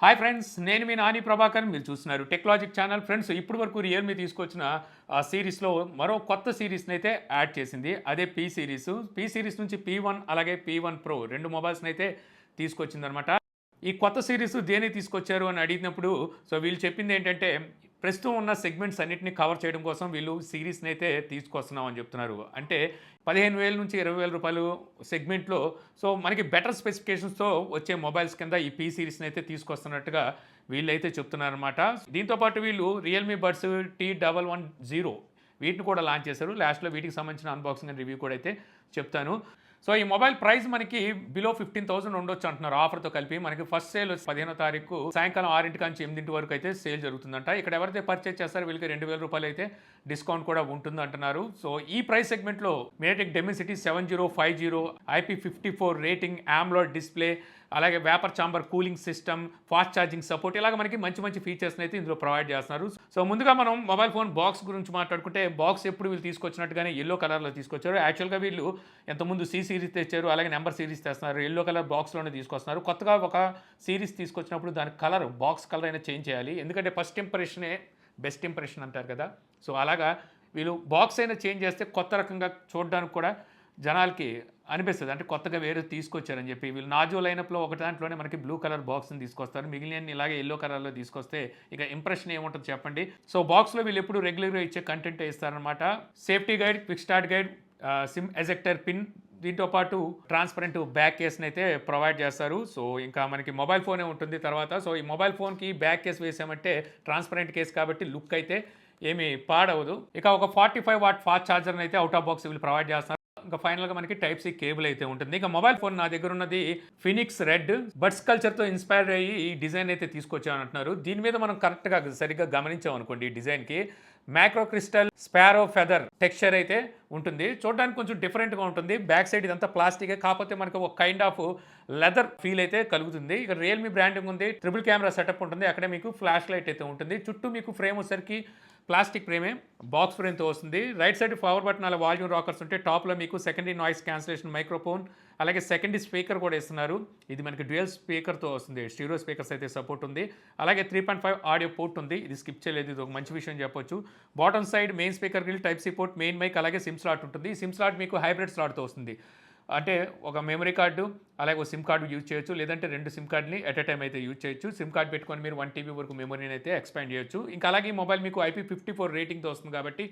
Hi friends, నేను మీ నాని ప్రభాకర్. మీరు చూస్తున్నారు టెక్లాజిక్ ఛానల్. ఫ్రెండ్స్, ఇప్పటి వరకు రియల్మీ తీసుకొచ్చిన సిరీస్లో మరో కొత్త సిరీస్ని అయితే యాడ్ చేసింది. అదే పీ సిరీస్ నుంచి P1 అలాగే P1 Pro రెండు మొబైల్స్ని అయితే తీసుకొచ్చిందనమాట. ఈ కొత్త సిరీస్ దేని తీసుకొచ్చారు అని అడిగినప్పుడు వీళ్ళు చెప్పింది ఏంటంటే, ప్రస్తుతం ఉన్న సెగ్మెంట్స్ అన్నింటినీ కవర్ చేయడం కోసం వీళ్ళు సిరీస్ని అయితే తీసుకొస్తున్నామని చెప్తున్నారు. అంటే 15,000 నుంచి 20,000 రూపాయలు సెగ్మెంట్లో మనకి బెటర్ స్పెసిఫికేషన్స్తో వచ్చే మొబైల్స్ కింద ఈ పీ సిరీస్ని అయితే తీసుకొస్తున్నట్టుగా వీళ్ళైతే చెప్తున్నారనమాట. దీంతోపాటు వీళ్ళు రియల్మీ బడ్స్ T110 వీటిని కూడా లాంచ్ చేశారు. లాస్ట్లో వీటికి సంబంధించిన అన్బాక్సింగ్ అండ్ రివ్యూ కూడా అయితే చెప్తాను. ఈ మొబైల్ ప్రైస్ మనకి బిలో 15,000 ఉండొచ్చు అంటున్నారు ఆఫర్తో కలిపి. మనకి ఫస్ట్ సేల్ 15వ తారీఖు సాయంకాలం 6 నుంచి 8 వరకు అయితే సేల్ జరుగుతుందంట. ఇక్కడ ఎవరైతే పర్చేజ్ చేస్తారో వీళ్ళకి 2,000 రూపాయలు అయితే డిస్కౌంట్ కూడా ఉంటుంది అంటున్నారు. ఈ ప్రైస్ సెగ్మెంట్లో MediaTek Dimensity 7050 IP54 rating, AMOLED display, అలాగే vapour chamber cooling system, fast charging support, ఇలాగ మనకి మంచి మంచి ఫీచర్స్ని అయితే ఇందులో ప్రొవైడ్ చేస్తున్నారు. ముందుగా మనం మొబైల్ ఫోన్ బాక్స్ గురించి మాట్లాడుకుంటే, బాక్స్ ఎప్పుడు వీళ్ళు తీసుకొచ్చినట్టుగానే ఎల్లో కలర్లో తీసుకొచ్చారు. యాక్చువల్గా వీళ్ళు ఎంతకుముందు C సిరీస్ తెచ్చారు, అలాగే నెంబర్ సిరీస్ తెస్తున్నారు. ఎల్లో కలర్ బాక్స్లోనే తీసుకొస్తున్నారు. కొత్తగా ఒక సిరీస్ తీసుకొచ్చినప్పుడు దాని కలర్, బాక్స్ కలర్ అయినా చేంజ్ చేయాలి. ఎందుకంటే ఫస్ట్ ఇంప్రెషనే బెస్ట్ ఇంప్రెషన్ అంటారు కదా. అలాగా వీళ్ళు బాక్స్ అయినా చేంజ్ చేస్తే కొత్త రకంగా చూడడానికి కూడా జనాలకి అనిపిస్తుంది. అంటే కొత్తగా వేరే తీసుకొచ్చారని చెప్పి. వీళ్ళు నాజో లైనప్లో ఒక దాంట్లోనే మనకి బ్లూ కలర్ బాక్స్ని తీసుకొస్తారు. మిగిలిన ఇలాగే ఎల్లో కలర్లో తీసుకొస్తే ఇక ఇంప్రెషన్ ఏముంటుంది చెప్పండి. బాక్స్లో వీళ్ళు ఎప్పుడు రెగ్యులర్గా ఇచ్చే కంటెంట్ ఇస్తారనమాట. Safety guide, quick start guide, SIM ejector pin, దీంతో పాటు ట్రాన్స్పరెంట్ బ్యాక్ కేస్ని అయితే ప్రొవైడ్ చేస్తారు. ఇంకా మనకి మొబైల్ ఫోనే ఉంటుంది తర్వాత. ఈ మొబైల్ ఫోన్కి బ్యాక్ కేస్ వేసామంటే ట్రాన్స్పరెంట్ కేస్ కాబట్టి లుక్ అయితే ఏమీ పాడవదు. ఇక ఒక 45 వాట్ ఫాస్ట్ ఛార్జర్ని అయితే అవుట్ ఆఫ్ బాక్స్ వీళ్ళు ప్రొవైడ్ చేస్తారు. ఇంకా ఫైనల్గా మనకి టైప్ సి కేబుల్ అయితే ఉంటుంది. ఇంకా మొబైల్ ఫోన్ నా దగ్గర ఉన్నది ఫినిక్స్ రెడ్ బడ్స్ కల్చర్తో ఇన్స్పైర్ అయ్యి ఈ డిజైన్ అయితే తీసుకొచ్చామని అంటున్నారు. దీని మీద మనం కరెక్ట్గా సరిగ్గా గమనించామనుకోండి, ఈ డిజైన్కి macro crystal sparrow feather texture అయితే ఉంటుంది. చూడడానికి కొంచెం డిఫరెంట్గా ఉంటుంది. బ్యాక్ సైడ్ ఇదంతా ప్లాస్టికే, కాకపోతే మనకు ఒక కైండ్ ఆఫ్ లెదర్ ఫీల్ అయితే కలుగుతుంది. ఇక రియల్మీ బ్రాండింగ్ ఉంది, ట్రిపుల్ కెమెరా సెటప్ ఉంటుంది. అక్కడే మీకు ఫ్లాష్ లైట్ అయితే ఉంటుంది. చుట్టూ మీకు ఫ్రేమ్ వచ్చేసరికి ప్లాస్టిక్ ఫ్రేమే, బాక్స్ ఫ్రేమ్తో వస్తుంది. రైట్ సైడ్ పవర్ బటన్, అలా వాల్యూమ్ రాకర్స్ ఉంటే టాప్లో మీకు సెకండరీ నాయిస్ క్యాన్సిలేషన్ మైక్రోఫోన్, అలాగే సెకండరీ స్పీకర్ కూడా ఇస్తున్నారు. ఇది మనకి డ్యూయల్ స్పీకర్తో వస్తుంది. స్టీరియో స్పీకర్స్ అయితే సపోర్ట్ ఉంది. అలాగే 3.5 ఆడియో పోర్ట్ ఉంది. ఇది స్కిప్ చేయలేదు, ఇది ఒక మంచి విషయం చెప్పొచ్చు. Bottom side main speaker grill, type C port, main mic, అలాగే సిమ్ స్లాట్ ఉంటుంది. సిమ్ స్లాట్ మీకు హైబ్రిడ్ స్లాట్తో వస్తుంది. అంటే ఒక మెమరీ కార్డు, అలాగే ఒక సిమ్ కార్డు యూజ్ చేయొచ్చు, లేదంటే 2 సిమ్ కార్డుని ఎట్ ఎ టైం అయితే యూజ్ చేయొచ్చు. సిమ్ కార్డు పెట్టుకొని మీరు 1 TB వరకు మెమరీని అయితే ఎక్స్పాండ్ చేయొచ్చు. ఇంకా అలాగే ఈ మొబైల్ మీకు IP54 రేటింగ్తో వస్తుంది కాబట్టి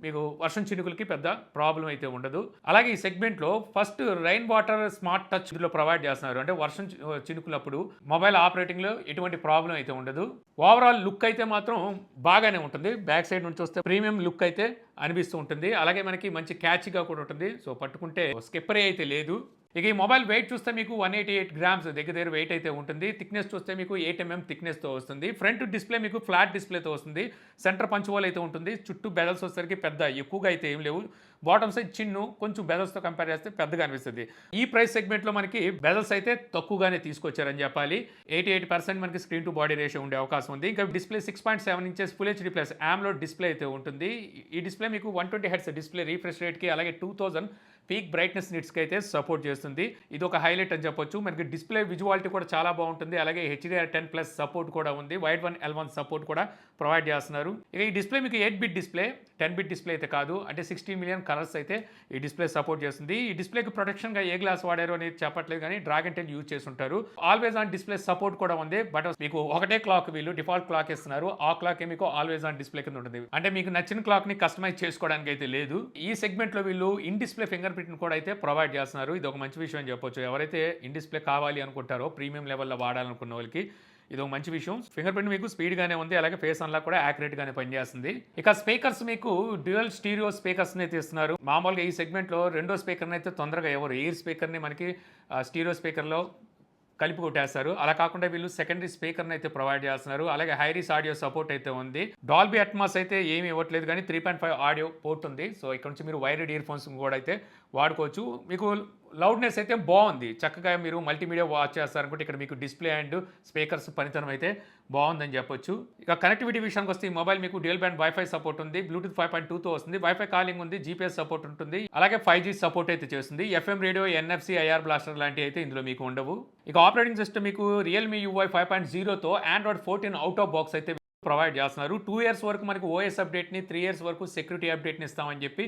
మీకు వర్షం చినుకులకి పెద్ద ప్రాబ్లం అయితే ఉండదు. అలాగే ఈ సెగ్మెంట్లో first rain water smart touch ఇందులో ప్రొవైడ్ చేస్తున్నారు. అంటే వర్షం చినుకులప్పుడు మొబైల్ ఆపరేటింగ్లో ఎటువంటి ప్రాబ్లం అయితే ఉండదు. ఓవరాల్ లుక్ అయితే మాత్రం బాగానే ఉంటుంది. బ్యాక్ సైడ్ నుంచి వస్తే ప్రీమియం లుక్ అయితే అనిపిస్తూ ఉంటుంది. అలాగే మనకి మంచి క్యాచ్గా కూడా ఉంటుంది. పట్టుకుంటే స్కిప్పరే అయితే లేదు. ఇక ఈ మొబైల్ వెయిట్ చూస్తే మీకు 188 గ్రామ్స్ దగ్గర వెయిట్ అయితే ఉంటుంది. థిక్నెస్ చూస్తే మీకు 8 mm థిక్నెస్తో వస్తుంది. ఫ్రంట్ డిస్ప్లే మీకు ఫ్లాట్ డిస్ప్లేతో వస్తుంది. సెంటర్ పంచ్ హోల్ అయితే ఉంటుంది. చుట్టూ బెజల్స్ వచ్చేసరికి పెద్ద ఎక్కువగా అయితే ఏం లేవు. బాటమ్ సైజ్ చిన్ను, కొంచెం బెజల్స్తో కంపేర్ చేస్తే పెద్దగా అనిపిస్తుంది. ఈ ప్రైస్ సెగ్మెంట్లో మనకి బెజల్స్ అయితే తక్కువగానే తీసుకొచ్చారని చెప్పాలి. 88% మనకి స్క్రీన్ టు బాడీ రేషియో ఉండే అవకాశం ఉంది. ఇంకా display 6.7 inches full HD plus AMOLED display అయితే ఉంటుంది. ఈ డిస్ప్లే మీకు 120 Hz డిస్ప్లే రీఫ్రెష్ రేట్కి, అలాగే 2000 పీక్ బ్రైట్నెస్ నిట్స్కి అయితే సపోర్ట్ చేస్తుంది. ఇది ఒక హైలైట్ అని చెప్పొచ్చు. మనకి డిస్ప్లే విజువాలిటీ కూడా చాలా బాగుంటుంది. అలాగే HDR10+ సపోర్ట్ కూడా ఉంది. వైడ్ 1L1 సపోర్ట్ కూడా ప్రొవైడ్ చేస్తున్నారు. ఇక ఈ డిస్ప్లే మీకు 8-bit డిస్ప్లే, 10-bit డిస్ప్లే అయితే కాదు. అంటే 16 మిలియన్ కలర్స్ అయితే ఈ డిస్ప్లే సపోర్ట్ చేస్తుంది. ఈ డిస్ప్లేకి ప్రొటెక్షన్గా ఏ గ్లాస్ వాడారు అనేది చెప్పట్లేదు, కానీ డ్రాగన్ టెల్ యూజ్ చేసి ఉంటారు. ఆల్వేస్ ఆన్ డిస్ప్లే సపోర్ట్ కూడా ఉంది. బట్ మీకు ఒకటే క్లాక్ వీళ్ళు డిఫాల్ట్ క్లాక్ ఇస్తున్నారు. ఆ క్లాక్ మీకు ఆల్వేస్ ఆన్ డిస్ప్లే కింద ఉంటుంది. అంటే మీకు నచ్చిన క్లాక్ని కస్టమైజ్ చేసుకోవడానికి అయితే లేదు. ఈ సెగ్మెంట్లో వీళ్ళు ఇన్ డిస్ప్లే ఫింగర్ ప్రింట్ని కూడా అయితే ప్రొవైడ్ చేస్తున్నారు. ఇది ఒక మంచి విషయం అని చెప్పొచ్చు. ఎవరైతే ఇన్ డిస్ప్లే కావాలి అనుకుంటారో, ప్రీమియం లెవెల్లో వాడాలనుకున్న వాళ్ళకి ఇది ఒక మంచి విషయం. ఫింగర్ ప్రింట్ మీకు స్పీడ్గానే ఉంది. అలాగే ఫేస్ అన్లాక్ కూడా యాక్యురేట్గానే పనిచేస్తుంది. ఇక స్పీకర్స్ మీకు డ్యూయల్ స్టీరియో స్పీకర్స్ని అయితే ఇస్తున్నారు. మామూలుగా ఈ సెగ్మెంట్లో రెండో స్పీకర్ని అయితే తొందరగా ఎవరు ఎయిర్ స్పీకర్ని మనకి స్టీరియో స్పీకర్లో కలిపి కొట్టేస్తారు. అలా కాకుండా వీళ్ళు సెకండరీ స్పీకర్ని అయితే ప్రొవైడ్ చేస్తున్నారు. అలాగే హైరీస్ ఆడియో సపోర్ట్ అయితే ఉంది. డాల్బీ అట్మాస్ అయితే ఏమి ఇవ్వట్లేదు, కానీ 3.5 ఆడియో పోర్ట్ ఉంది. ఇక్కడ నుంచి మీరు వైర్డ్ ఇయర్ ఫోన్స్ కూడా అయితే వాడుకోవచ్చు. మీకు లౌడ్‌నెస్ అయితే బావుంది. చక్కగా మీరు మల్టీమీడియా వాచ్ చేస్తారనుకుంటే ఇక్కడ మీకు డిస్‌ప్లే అండ్ స్పీకర్స్ పనితనం అయితే బావుందని చెప్పొచ్చు. ఇక కనెక్టివిటీ విషయానికొస్తే ఈ మొబైల్ మీకు డ్యూయల్ బ్యాండ్ వైఫై సపోర్ట్ ఉంది. బ్లూటూత్ 5.2తో వస్తుంది. వైఫై కాలింగ్ ఉంది. జీపీఎస్ సపోర్ట్ ఉంటుంది. అలాగే 5G సపోర్ట్ అయితే చేస్తుంది. FM radio, NFC, IR blaster లాంటివి అయితే ఇందులో మీకు ఉండవు. ఇక ఆపరేటింగ్ సిస్టమ్ మీకు రియల్‌మి యూఐ 5.0తో ఆండ్రాయిడ్ 14 ఔట్ ఆఫ్ బాక్స్ అయితే ప్రొవైడ్ చేస్తున్నారు. 2 ఇయర్స్ వరకు మనకు ఓఎస్ అప్డేట్‌ని, 3 ఇయర్స్ వరకు సెక్యూరిటీ అప్డేట్‌ని ఇస్తామని చెప్పి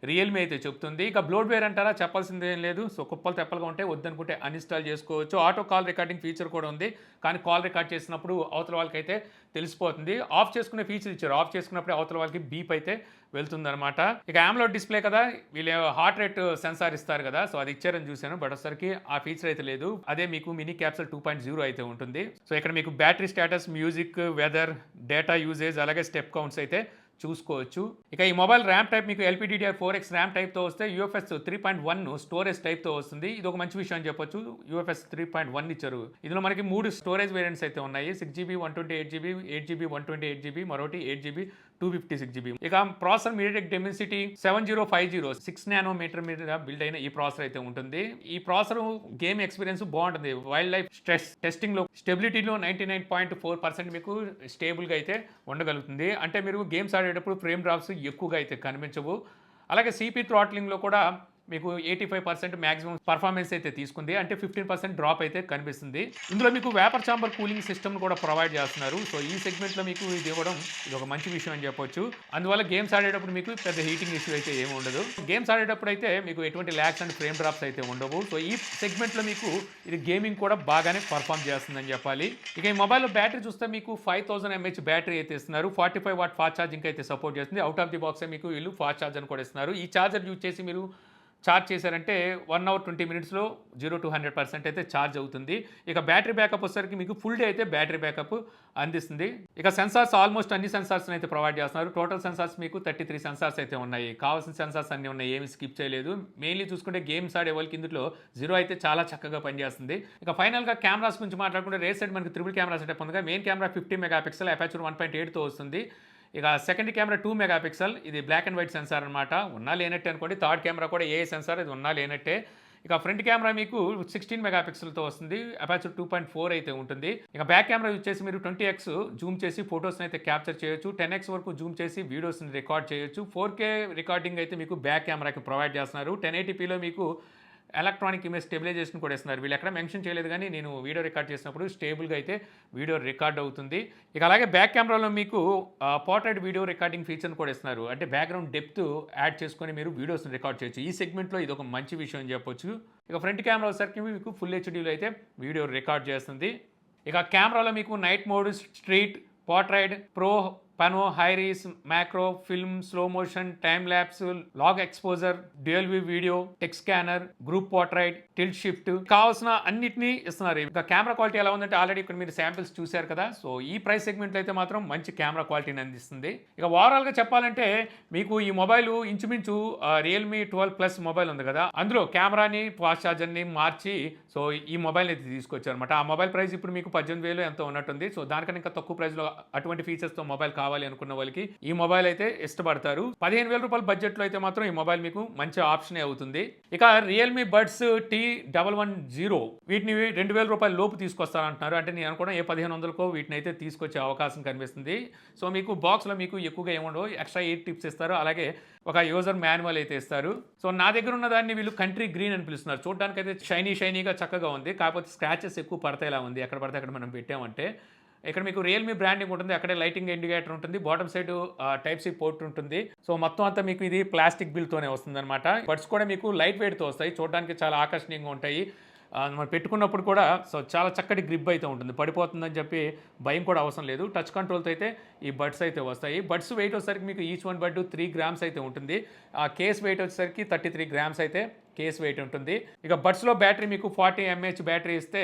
రియల్‌మి అయితే చెప్తుంది. ఇక బ్లోట్‌వేర్ అంటారా చెప్పాల్సిందేం లేదు. సో కుప్పలు తెప్పలుగా ఉంటే వద్దనుకుంటే అన్‌ఇన్‌స్టాల్ చేసుకోవచ్చు. ఆటో కాల్ రికార్డింగ్ ఫీచర్ కూడా ఉంది. కానీ కాల్ రికార్డ్ చేసినప్పుడు అవతల వాళ్ళకైతే తెలిసిపోతుంది. ఆఫ్ చేసుకునే ఫీచర్ ఇచ్చారు. ఆఫ్ చేసుకున్నప్పుడే అవతల వాళ్ళకి బీప్ అయితే వెళ్తుందనమాట. ఇక AMOLED డిస్‌ప్లే కదా, వీళ్ళు హార్ట్ రేట్ సెన్సార్ ఇస్తారు కదా, సో అది ఇచ్చారని చూశాను. బట్ వచ్చేసరికి ఆ ఫీచర్ అయితే లేదు. అదే మీకు మినీ క్యాప్సూల్ 2.0 అయితే ఉంటుంది. సో ఇక్కడ మీకు battery status, music, weather, data usage అలాగే స్టెప్ కౌంట్స్ అయితే చూసుకోవచ్చు. ఇక ఈ మొబైల్ ర్యామ్ టైప్ మీకు LPDDR4X ర్యామ్ టైప్తో వస్తే UFS 3.1 స్టోరేజ్ టైప్తో వస్తుంది. ఇది ఒక మంచి విషయం అని చెప్పొచ్చు. UFS 3.1 ఇచ్చారు. ఇందులో మనకి 3 స్టోరేజ్ వేరియంట్స్ అయితే ఉన్నాయి. 6GB, 128GB, 8GB, 128GB, మరొకటి 8GB, 256GB. ఇక ప్రాసెసర్ MediaTek Dimensity 7050 6 నానోమీటర్ మీద బిల్డ్ అయిన ఈ ప్రాసెసర్ అయితే ఉంటుంది. ఈ ప్రాసెసర్ గేమ్ ఎక్స్పీరియన్స్ బాగుంటుంది. వైల్డ్ లైఫ్ స్ట్రెస్ టెస్టింగ్లో స్టెబిలిటీలో 99.4% మీకు స్టేబుల్గా అయితే ఉండగలుగుతుంది. అంటే మీరు గేమ్స్ ఆడేటప్పుడు ఫ్రేమ్ డ్రాప్స్ ఎక్కువగా అయితే కనిపించవు. అలాగే CP థ్రాట్లింగ్లో కూడా మీకు 85% మ్యాక్సిమం పర్ఫార్మెన్స్ అయితే తీసుకుంది. అంటే 15% డ్రాప్ అయితే కనిపిస్తుంది. ఇందులో మీకు వేపర్ చాంబర్ కూలింగ్ సిస్టమ్ కూడా ప్రొవైడ్ చేస్తున్నారు. సో ఈ సెగ్మెంట్లో మీకు ఇది ఇవ్వడం ఇది ఒక మంచి విషయం అని చెప్పొచ్చు. అందువల్ల గేమ్స్ ఆడేటప్పుడు మీకు పెద్ద హీటింగ్ ఇష్యూ అయితే ఏమి ఉండదు. గేమ్స్ ఆడేటప్పుడు అయితే మీకు ఎటువంటి ల్యాగ్స్ అండ్ ఫ్రేమ్ డ్రాప్స్ అయితే ఉండవు. సో ఈ సెగ్మెంట్లో మీకు ఇది గేమింగ్ కూడా బాగానే పర్ఫామ్ చేస్తుందని చెప్పాలి. ఇక ఈ మొబైల్లో బ్యాటరీ చూస్తే మీకు 5000 mAh బ్యాటరీ అయితే ఇస్తున్నారు. 45 వాట్ ఫాస్ట్ ఛార్జింగ్ అయితే సపోర్ట్ చేస్తుంది. అవుట్ ఆఫ్ ది బాక్స్ మీకు వీళ్ళు ఫాస్ట్ ఛార్జర్ కూడా ఇస్తున్నారు. ఈ ఛార్జర్ యూజ్ చేసి మీరు ఛార్జ్ చేశారంటే 1 అవర్ 20 మినిట్స్లో 0 to 100% అయితే ఛార్జ్ అవుతుంది. ఇక బ్యాటరీ బ్యాకప్ వచ్చేసరికి మీకు ఫుల్ డే అయితే బ్యాటరీ బ్యాకప్ అందిస్తుంది. ఇక సెన్సార్స్ ఆల్మోస్ట్ అన్ని సెన్సార్స్ని అయితే ప్రొవైడ్ చేస్తున్నారు. టోటల్ సెన్సార్స్ మీకు 33 సెన్సార్స్ అయితే ఉన్నాయి. కావాల్సిన సెన్సార్స్ అన్నీ ఉన్నాయి, ఏమి స్కిప్ చేయలేదు. మెయిన్లీ చూసుకుంటే గేమ్స్ ఆడే వాళ్ళకి ఇందులో 0 అయితే చాలా చక్కగా పనిచేస్తుంది. ఇక ఫైనల్గా కెమెరాస్ గురించి మాట్లాడుకుంటే రేస్ సైడ్ మనకి ట్రిపుల్ కెమెరా సెటప్ ఉంది. మెయిన్ కెమెరా 50 మెగాపిక్సెల్ అపర్చర్ 1.8తో వస్తుంది. ఇక సెకండ్ కెమెరా 2 మెగాపిక్సెల్, ఇది బ్లాక్ అండ్ వైట్ సెన్సార్ అనమాట. ఉన్నా లేనట్టే అనుకోండి. థర్డ్ కెమెరా కూడా ఏ సెన్సార్, ఇది ఉన్నా లేనట్టే. ఇక ఫ్రంట్ కెమెరా మీకు 16 మెగాపిక్సెల్తో వస్తుంది. అపాచర్ 2.4 అయితే ఉంటుంది. ఇక బ్యాక్ కెమెరా యూజ్ చేసి మీరు 20x జూమ్ చేసి ఫొటోస్ని అయితే క్యాప్చర్ చేయొచ్చు. 10x వరకు జూమ్ చేసి వీడియోస్ని రికార్డ్ చేయొచ్చు. 4K రికార్డింగ్ అయితే మీకు బ్యాక్ కెమెరాకి ప్రొవైడ్ చేస్తున్నారు. 1080pలో మీకు ఎలక్ట్రానిక్ ఇమేజ్ స్టెబిలైజేషన్ కూడా ఇస్తున్నారు. వీళ్ళు ఎక్కడ మెన్షన్ చేయలేదు, కానీ నేను వీడియో రికార్డ్ చేసినప్పుడు స్టేబుల్గా అయితే వీడియో రికార్డ్ అవుతుంది. ఇక అలాగే బ్యాక్ కెమెరాలో మీకు పోర్ట్రైట్ వీడియో రికార్డింగ్ ఫీచర్ని కూడా ఇస్తున్నారు. అంటే బ్యాక్గ్రౌండ్ డెప్త్ యాడ్ చేసుకొని మీరు వీడియోస్ని రికార్డ్ చేయొచ్చు. ఈ సెగ్మెంట్లో ఇది ఒక మంచి విషయం అని చెప్పొచ్చు. ఇక ఫ్రంట్ కెమెరా వచ్చేసరికి మీకు ఫుల్ హెచ్డీలో అయితే వీడియో రికార్డ్ చేస్తుంది. ఇక కెమెరాలో మీకు night mode, street, portrait, pro, pano, hires, macro, film, slow motion, time lapse, long exposure, dual view video, text scanner, group portrait, tilt shift, కావాల్సిన అన్నిటినీ ఇస్తున్నారు. ఇంకా కెమెరా క్వాలిటీ ఎలా ఉందంటే ఆల్రెడీ ఇక్కడ మీరు శాంపిల్స్ చూశారు కదా. సో ఈ ప్రైస్ సెగ్మెంట్లో అయితే మాత్రం మంచి కెమెరా క్వాలిటీని అందిస్తుంది. ఇక ఓవరాల్గా చెప్పాలంటే మీకు ఈ మొబైల్ ఇంచుమించు రియల్మీ 12+ మొబైల్ ఉంది కదా, అందులో కెమెరాని, ఫాస్ట్ ఛార్జర్ని మార్చి సో ఈ మొబైల్ అయితే తీసుకొచ్చారు అనమాట. ఆ మొబైల్ ప్రైస్ ఇప్పుడు మీకు 18,000 ఎంతో ఉన్నట్టుంది. సో దానికన్నా ఇంకా తక్కువ ప్రైస్లో అటువంటి ఫీచర్స్తో మొబైల్ కావాలి అనుకున్న వాళ్ళకి ఈ మొబైల్ అయితే ఇష్టపడతారు. 15,000 రూపాయల బడ్జెట్లో అయితే మాత్రం ఈ మొబైల్ మీకు మంచి ఆప్షనే అవుతుంది. ఇక రియల్మీ బడ్స్ T110 వీటిని 2,000 రూపాయల లోపు తీసుకొస్తారంటున్నారు. అంటే నేను అనుకోవడం ఏ 1500కో వీటిని అయితే తీసుకొచ్చే అవకాశం కనిపిస్తుంది. సో మీకు బాక్స్లో మీకు ఎక్కువగా ఏముండవు, ఎక్స్ట్రా 8 టిప్స్ ఇస్తారు. అలాగే ఒక యూజర్ మాన్యువల్ అయితే ఇస్తారు. సో నా దగ్గర ఉన్న దాన్ని వీళ్ళు కంట్రీ గ్రీన్ అని పిలుస్తున్నారు. చూడడానికి అయితే షైనీగా చక్కగా ఉంది. కాకపోతే స్క్రాచెస్ ఎక్కువ పడతాయిలా ఉంది. ఎక్కడ పడితే అక్కడ మనం పెట్టామంటే. ఇక్కడ మీకు రియల్మీ బ్రాండింగ్ ఉంటుంది. అక్కడే లైటింగ్ ఇండికేటర్ ఉంటుంది. Bottom side type C port ఉంటుంది. సో మొత్తం అంతా మీకు ఇది ప్లాస్టిక్ బిల్తోనే వస్తుంది అనమాట. బడ్స్ కూడా మీకు లైట్ వెయిట్తో వస్తాయి. చూడడానికి చాలా ఆకర్షణీయంగా ఉంటాయి. మనం పెట్టుకున్నప్పుడు కూడా సో చాలా చక్కటి గ్రిప్ అయితే ఉంటుంది. పడిపోతుందని చెప్పి భయం కూడా అవసరం లేదు. టచ్ కంట్రోల్తో అయితే ఈ బడ్స్ అయితే వస్తాయి. బడ్స్ వెయిట్ వచ్చేసరికి మీకు ఈచ్ వన్ బడ్ 3 grams అయితే ఉంటుంది. ఆ కేస్ వెయిట్ వచ్చేసరికి 33 grams అయితే కేస్ వెయిట్ ఉంటుంది. ఇక బడ్స్లో బ్యాటరీ మీకు 40 mAh బ్యాటరీ ఇస్తే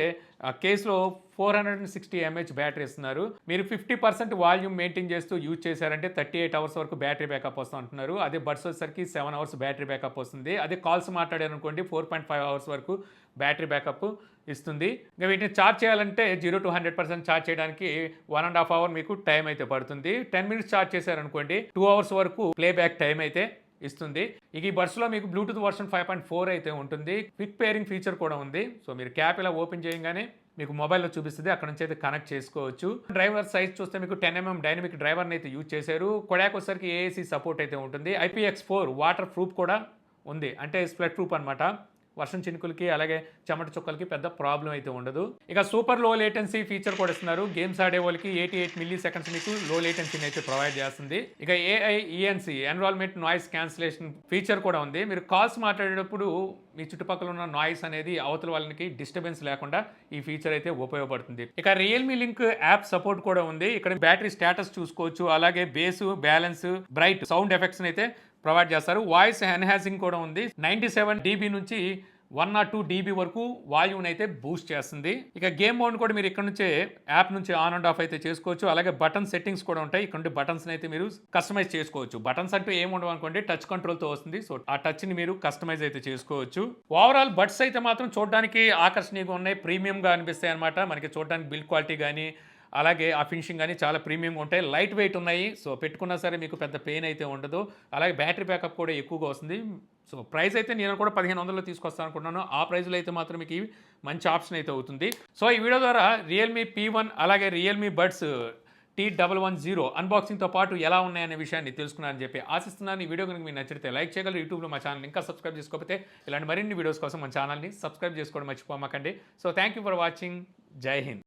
కేసులో 460 mAh బ్యాటరీ ఇస్తున్నారు. మీరు 50% వాల్యూమ్ మెయింటైన్ చేస్తూ యూజ్ చేశారంటే 38 అవర్స్ వరకు బ్యాటరీ బ్యాకప్ వస్తుంది అంటున్నారు. అదే బడ్స్ వచ్చేసరికి 7 hours బ్యాటరీ బ్యాకప్ వస్తుంది. అదే కాల్స్ మాట్లాడారనుకోండి 4.5 hours వరకు బ్యాటరీ బ్యాకప్ ఇస్తుంది. ఇంకా వీటిని ఛార్జ్ చేయాలంటే 0 to 100% ఛార్జ్ చేయడానికి 1.5 hour మీకు టైం అయితే పడుతుంది. 10 minutes ఛార్జ్ చేశారనుకోండి 2 hours వరకు ప్లేబ్యాక్ టైం అయితే ఇస్తుంది. ఇక ఈ బడ్స్లో మీకు బ్లూటూత్ వర్షన్ 5.4 అయితే ఉంటుంది. క్విక్ పేరింగ్ ఫీచర్ కూడా ఉంది. సో మీరు క్యాప్ ఇలా ఓపెన్ చేయగానే మీకు మొబైల్లో చూపిస్తుంది. అక్కడ నుంచి అయితే కనెక్ట్ చేసుకోవచ్చు. డ్రైవర్ సైజ్ చూస్తే మీకు 10mm డైనమిక్ డ్రైవర్ని అయితే యూజ్ చేశారు. కొడాక్ వచ్చేసరికి ఏఏసీ సపోర్ట్ అయితే ఉంటుంది. IPX4 వాటర్ ప్రూఫ్ కూడా ఉంది. అంటే స్ప్లట్ ప్రూఫ్ అనమాట. వర్షం చినుకులకి అలాగే చెమట చుక్కలకి పెద్ద ప్రాబ్లం అయితే ఉండదు. ఇక సూపర్ లో లేటెన్సీ ఫీచర్ కూడా ఇస్తున్నారు. గేమ్స్ ఆడే వాళ్ళకి 88 మిల్లీ సెకండ్స్ మీకు లో లేటెన్సీని అయితే ప్రొవైడ్ చేస్తుంది. ఇక AIENC environment noise cancellation feature కూడా ఉంది. మీరు కాల్స్ మాట్లాడేటప్పుడు మీ చుట్టుపక్కల ఉన్న నాయిస్ అనేది అవతల వాళ్ళకి డిస్టర్బెన్స్ లేకుండా ఈ ఫీచర్ అయితే ఉపయోగపడుతుంది. ఇక రియల్మీ లింక్ యాప్ సపోర్ట్ కూడా ఉంది. ఇక్కడ బ్యాటరీ స్టేటస్ చూసుకోవచ్చు. అలాగే base, balance, bright sound effects అయితే ప్రొవైడ్ చేస్తారు. వాయిస్ ఎన్హాన్సింగ్ కూడా ఉంది. 97 dB నుంచి 102 dB వరకు వాల్యూని అయితే బూస్ట్ చేస్తుంది. ఇక గేమ్ మోడ్ కూడా మీరు ఇక్కడ నుంచే యాప్ నుంచి ఆన్ అండ్ ఆఫ్ అయితే చేసుకోవచ్చు. అలాగే బటన్ సెట్టింగ్స్ కూడా ఉంటాయి. ఇక్కడ నుండి బటన్స్ అయితే మీరు కస్టమైజ్ చేసుకోవచ్చు. బటన్స్ అంటూ ఏమి ఉండవు అనుకోండి, టచ్ కంట్రోల్తో వస్తుంది. సో ఆ టచ్ని మీరు కస్టమైజ్ అయితే చేసుకోవచ్చు. ఓవరాల్ బడ్స్ అయితే మాత్రం చూడడానికి ఆకర్షణీయంగా ఉన్నాయి, ప్రీమియంగా అనిపిస్తాయి అనమాట. మనకి చూడడానికి బిల్డ్ క్వాలిటీ కానీ అలాగే ఆ ఫినిషింగ్ కానీ చాలా ప్రీమియంగా ఉంటాయి. లైట్ వెయిట్ ఉన్నాయి. సో పెట్టుకున్నా సరే మీకు పెద్ద పెయిన్ అయితే ఉండదు. అలాగే బ్యాటరీ బ్యాకప్ కూడా ఎక్కువగా వస్తుంది. సో ప్రైస్ అయితే నేను కూడా 1500లో తీసుకొస్తాను అనుకుంటున్నాను. ఆ ప్రైస్లో అయితే మాత్రం మీకు మంచి ఆప్షన్ అయితే అవుతుంది. సో ఈ వీడియో ద్వారా రియల్మీ P1 అలాగే రియల్మీ బడ్స్ T110 అన్బాక్సింగ్తో పాటు ఎలా ఉన్నాయనే విషయాన్ని తెలుసుకున్నానని చెప్పి ఆశిస్తున్నాను. ఈ వీడియో కనుక మీకు నచ్చితే లైక్ చేయగలరు. యూట్యూబ్లో మా ఛానల్ ఇంకా సబ్స్క్రైబ్ చేసుకోకపోతే ఇలాంటి మరిన్ని వీడియోస్ కోసం మన ఛానల్ని సబ్స్క్రైబ్ చేసుకోవడం మర్చిపోమాకండి. So thank you for watching. జై హింద్.